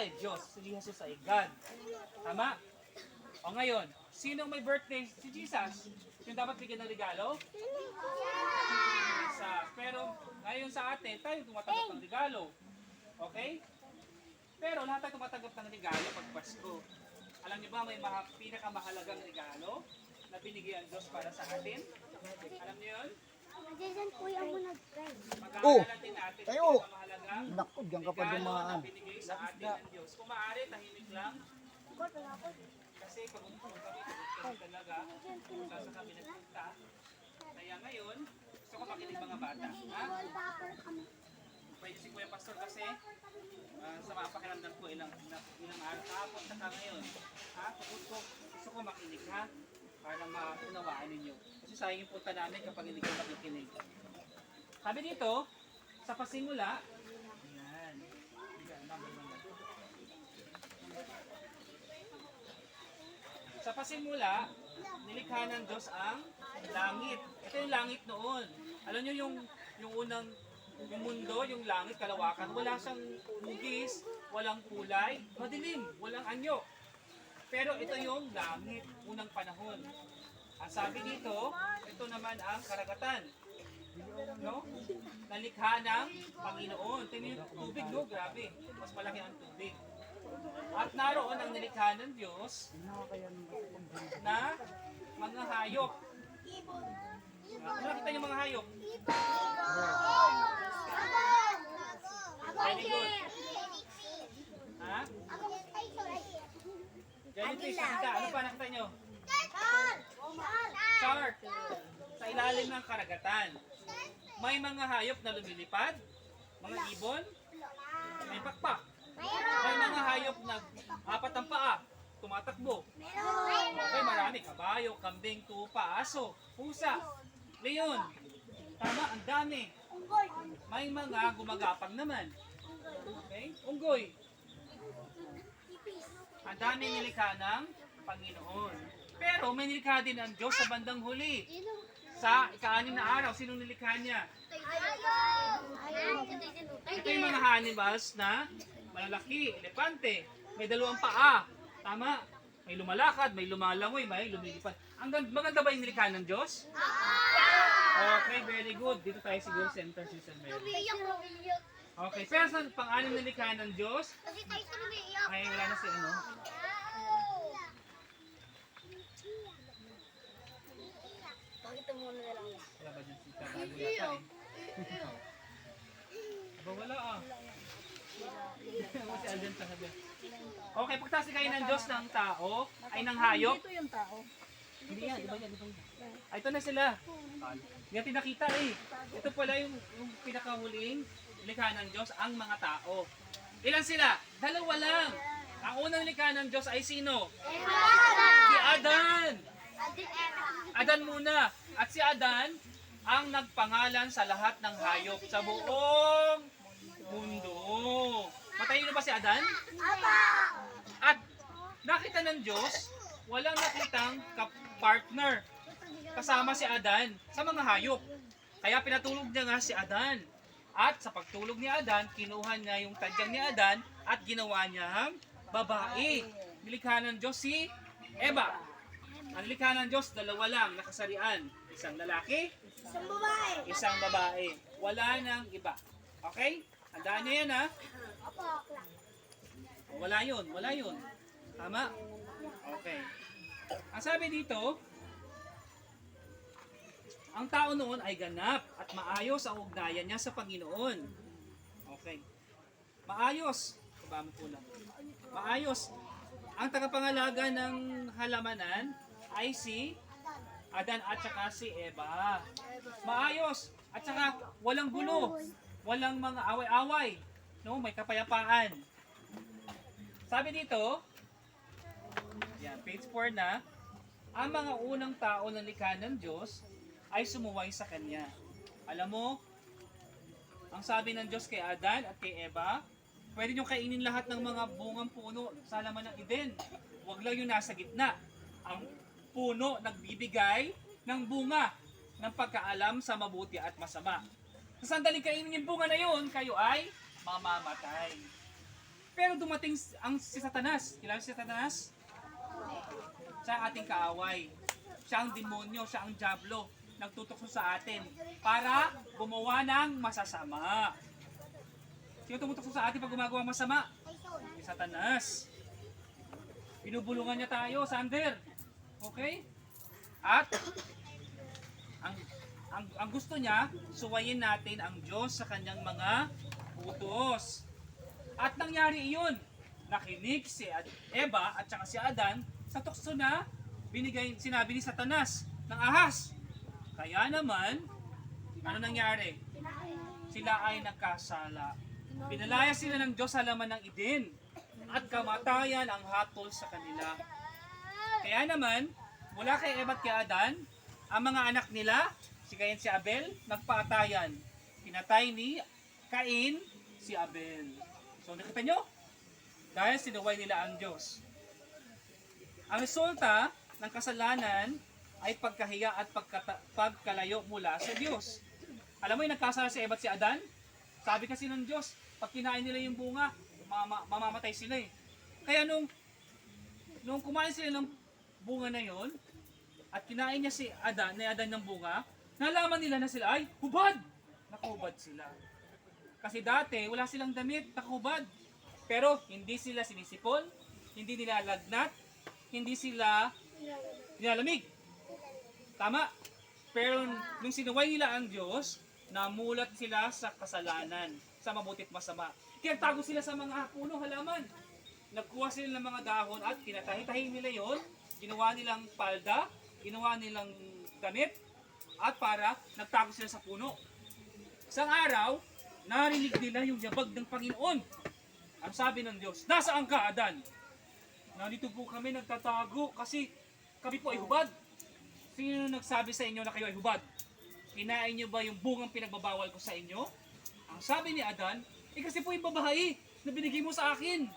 ay Diyos, si Jesus ay God. Tama? O ngayon, sinong may birthday? Si Jesus. Yung dapat bigyan ng regalo? Jesus. Pero ngayon sa atin, tayo tumatanggap ng regalo. Okay? Pero lahat tayo tumatanggap ng regalo pag Pasko. Alam niyo ba may pinakamahalagang regalo na binigay ang Diyos para sa atin? Alam niyo yun? Diyan kuya mo nag-try. Mag-aaralan natin tayo. ang pinakamahalagang Naku, diyan ka pa regalo na dumaan. binigay sa atin ng Diyos. Kung maaari, tahimik lang. Kasi pagod kami talaga. Sa kami nagpunta. Kaya ngayon, gusto ko makinig mga bata. Ha? Pwede si Kuya Pastor kasi sa mga pakiramdam ko ilang araw kahapon saka ngayon. Ha? Gusto ko makinig ha? Para maunawaan ninyo. Kasi sayang yung punta namin kapag hindi kayo makikinig. Sabi dito, sa pasimula, ayan. Sa pasimula, nilikha ng Diyos ang langit. Ito yung langit noon. Alam niyo yung unang yung mundo, yung langit, kalawakan, wala siyang hugis, walang kulay, madilim, walang anyo. Pero ito yung langit, unang panahon. Ang sabi dito, ito naman ang karagatan. No? Nalikha ng Panginoon. Tingnan yung tubig, no? Grabe. Mas malaki ang tubig. At naroon ang nilikha ng Diyos na mga hayop. Ano nakita niyo mga hayop? Very good. Ha? Jellyfish nakita. Ano pa nakita niyo? Shark. Sa ilalim ng karagatan. May mga hayop na lumilipad. Mga ibon. May pakpak. May mga hayop na apat ang paa. Tumatakbo. Okay, marami. Kabayo, kambing, tupa, aso, pusa, leon. Tama, ang dami. May mga gumagapang naman. Okay? Unggoy. Ang dami nilikha ng Panginoon. Pero may nilikha din ang Diyos sa bandang huli. Sa ika-6 na araw, sinong nilikha niya? Ito yung mga animals na malalaki, elepante, may 2 paa. Tama? May lumalakad, may lumalangoy, may lumilipad. Maganda ba yung nilikha ng Diyos? Okay, very good. Dito tayo siguro center si San Mary. Okay, pero sa pang-6 na nilikha ng Diyos, ay wala na si ano. Pakita mo na lang. Wala ba dyan si Tagalog yata eh? Aba wala ah. Si Alden sa sabi. Okay, pagtasi kayo ng Diyos ng tao, ay ng hayop. Ito yung tao. Hindi yan, iba yan, iba yan. Ay, ito na sila. Hindi natin nakita eh. Ito pala yung pinakahuling likha ng Diyos, ang mga tao. Ilan sila? 2 lang. Ang unang likha ng Diyos ay sino? Si Adan. Adan muna. At si Adan ang nagpangalan sa lahat ng hayop sa buong mundo. Matalino ba si Adan? At nakita ng Diyos, walang nakitang partner kasama si Adan sa mga hayop. Kaya pinatulog niya nga si Adan. At sa pagtulog ni Adan, kinuha niya yung tadyang ni Adan at ginawa niyang babae. Nilikha ng Diyos si Eva. Ang nilikha ng Diyos, 2 lang nakasarian. Isang lalaki, isang babae. Wala nang iba. Okay? Handaan niyo yan ha. Wala yun, wala yun. Tama? Okay. Ang sabi dito, ang tao noon ay ganap at maayos ang ugnayan niya sa Panginoon. Okay. Maayos. Baba mo po lang. Maayos. Ang tagapangalaga ng halamanan ay si Adan at saka si Eva. Maayos. At saka walang gulo. Walang mga away-away. No, may kapayapaan. Sabi dito, yan, page 4 na, ang mga unang tao na likha ng Diyos ay sumuway sa Kanya. Alam mo, ang sabi ng Diyos kay Adan at kay Eva, pwede nyo kainin lahat ng mga bungang puno sa halaman ng Eden. Huwag lang yung nasa gitna. Ang puno nagbibigay ng bunga ng pagkaalam sa mabuti at masama. Sa sandaling kainin yung bunga na yun, kayo ay mamamatay. Pero dumating si Satanas. Kilala si Satanas? Siya ang ating kaaway. Siya ang demonyo, siya ang diablo. Nagtutukso sa atin para gumawa ng masasama. Sino tumutukso sa atin pag gumagawa ng masama? Si Satanas. Binubulungan niya tayo, Sander. Okay? At ang gusto niya, suwayin natin ang Diyos sa kanyang mga utos. At nangyari iyon. Nakinig si Eva at saka si Adan sa tukso na sinabi ni Satanas ng ahas. Kaya naman, ano nangyari? Sila ay nagkasala. Pinalaya sila ng Diyos sa laman ng Eden at kamatayan ang hatol sa kanila. Kaya naman, mula kay Eva at kay Adan, ang mga anak nila, si Cain si Abel, nagpaatayan. Pinatay ni Cain si Abel. So nakita nyo? Dahil sinuway nila ang Diyos. Ang resulta ng kasalanan ay pagkahiya at pagkalayo mula sa Diyos. Alam mo yung nagkasala si Eva at si Adan? Sabi kasi ng Diyos, pag kinain nila yung bunga, mamamatay sila eh. Kaya nung kumain sila ng bunga na yon at kinain niya si Adan ng bunga, nalaman nila na sila ay hubad! Nakahubad sila. Kasi dati, wala silang damit, nakahubad. Pero hindi sila sinisipon, hindi nila lagnat, hindi sila nilalamig. Tama? Pero nung sinuway nila ang Diyos, namulat sila sa kasalanan, sa mabutit masama. Kaya tago sila sa mga puno, halaman. Nagkuha sila ng mga dahon at kinatahi-tahi nila yon, ginawa nilang palda, ginawa nilang damit, at para nagtago sila sa puno. Isang araw, narinig nila yung yabag ng Panginoon. Ang sabi ng Diyos, nasaan ka, Adan? Nandito po kami nagtatago kasi kami po ay hubad. Sino nagsabi sa inyo na kayo ay hubad? Kinain niyo ba yung bungang pinagbabawal ko sa inyo? Ang sabi ni Adan, kasi po yung babae na binigay mo sa akin.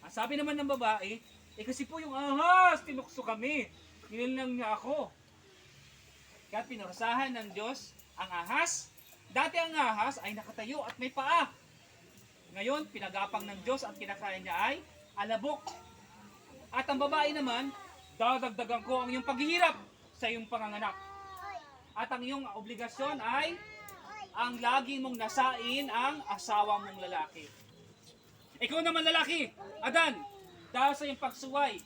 Ang sabi naman ng babae, kasi po yung ahas, tinukso kami. Nilalang niya ako. Kaya pinarusahan ng Diyos ang ahas. Dati ang ahas ay nakatayo at may paa. Ngayon, pinagapang ng Diyos at kinakain niya ay alabok. At ang babae naman, dadagdagan ko ang iyong paghihirap sa iyong panganganak. At ang iyong obligasyon ay ang lagi mong nasain ang asawa mong lalaki. Ikaw naman lalaki, Adan, dahil sa iyong pagsuway,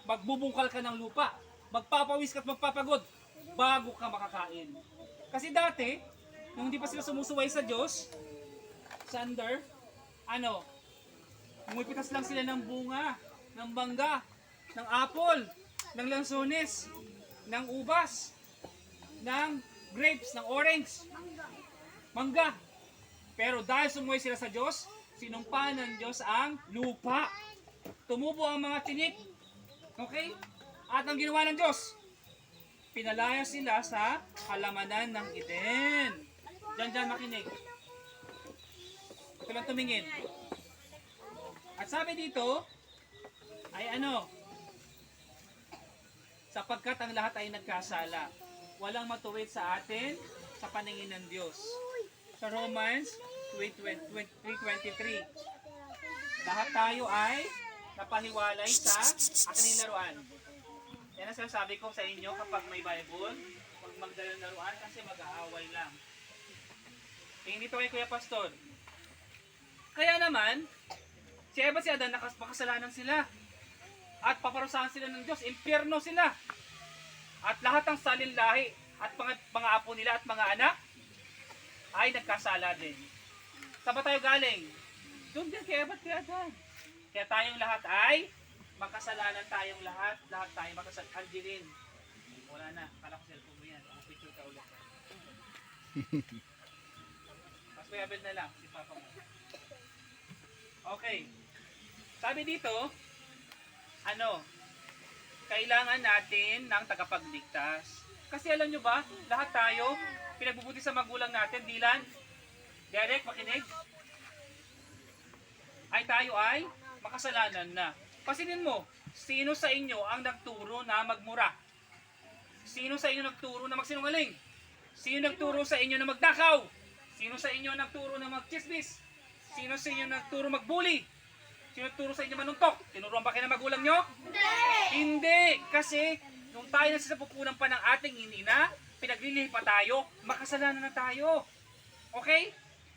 magbubungkal ka ng lupa, magpapawis ka at magpapagod bago ka makakain. Kasi dati, nung hindi pa sila sumusuway sa Diyos, Sander, umupitas lang sila ng bunga, ng bangga, ng apple, ng lansones, ng ubas, ng grapes, ng orange, mangga. Pero dahil sumuway sila sa Diyos, sinumpa ng Diyos ang lupa. Tumubo ang mga tinik. Okay? At ang ginawa ng Diyos, pinalaya sila sa halamanan ng Eden. Diyan makinig. Ito lang tumingin. At sabi dito, ay sapagkat ang lahat ay nagkasala. Walang matuwid sa atin sa paningin ng Diyos. Sa Romans 3:23. Lahat tayo ay napahiwalay sa ating laruan. Yan ang sinasabi ko sa inyo kapag may Bible, huwag magdala ng laruan kasi mag-aaway lang. Tingin dito kay Kuya Pastor. Kaya naman, si Eva at si Adan nakasalanan sila. At paparusahan sila ng Diyos, impyerno sila. At lahat ng salinlahi at mga apo nila at mga anak ay nagkasala din. Saan ba tayo galing? Doon din kay Eva at kay Adan. Kaya tayong lahat ay makasalanan tayong lahat tayo makasalanan. Angeline, wala na, kala ko cellphone mo yan. Ang picture ka ulit. Mas Kuya Abel na lang, si Papa mo. Okay. Sabi dito, kailangan natin ng tagapagligtas. Kasi alam nyo ba, lahat tayo, pinagbubuti sa magulang natin, Dylan, Derek, makinig, ay tayo ay makasalanan na. Pasinin mo, sino sa inyo ang nagturo na magmura? Sino sa inyo nagturo na magsinungaling? Sino nagturo sa inyo na magdakaw? Sino sa inyo nagturo na magchismis? Sino sa inyo nagturo magbully? Sino nagturo sa inyo manuntok? Tinuruan ba kayo ng magulang nyo? Hindi! Kasi, nung tayo nasa pupunan pa ng ating inina, pinaglilihi pa tayo, makasalanan na tayo. Okay?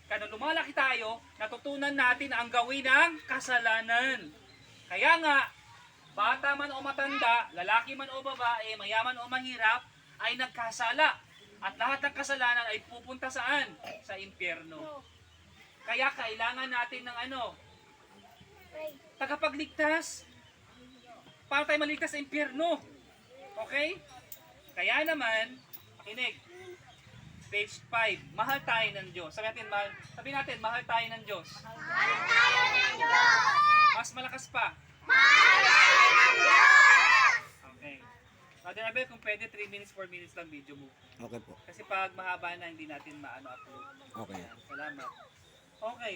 Kaya nung lumalaki tayo, natutunan natin ang gawin ng kasalanan. Kaya nga, bata man o matanda, lalaki man o babae, mayaman o mahirap, ay nagkasala. At lahat ng kasalanan ay pupunta saan? Sa impyerno. Kaya kailangan natin ng ano? Tagapagligtas. Para tayo maligtas sa impyerno. Okay? Kaya naman, makinig. Page 5, mahal tayo ng Diyos. Sabi natin, mahal tayo ng Diyos. Mahal tayo ng Diyos! Mas malakas pa. Mahal tayo ng Diyos! Okay. Father Abel, kung pwede, 3 minutes, 4 minutes lang video mo. Okay po. Kasi pag mahaba na, hindi natin maano upload. Okay. Salamat. Okay.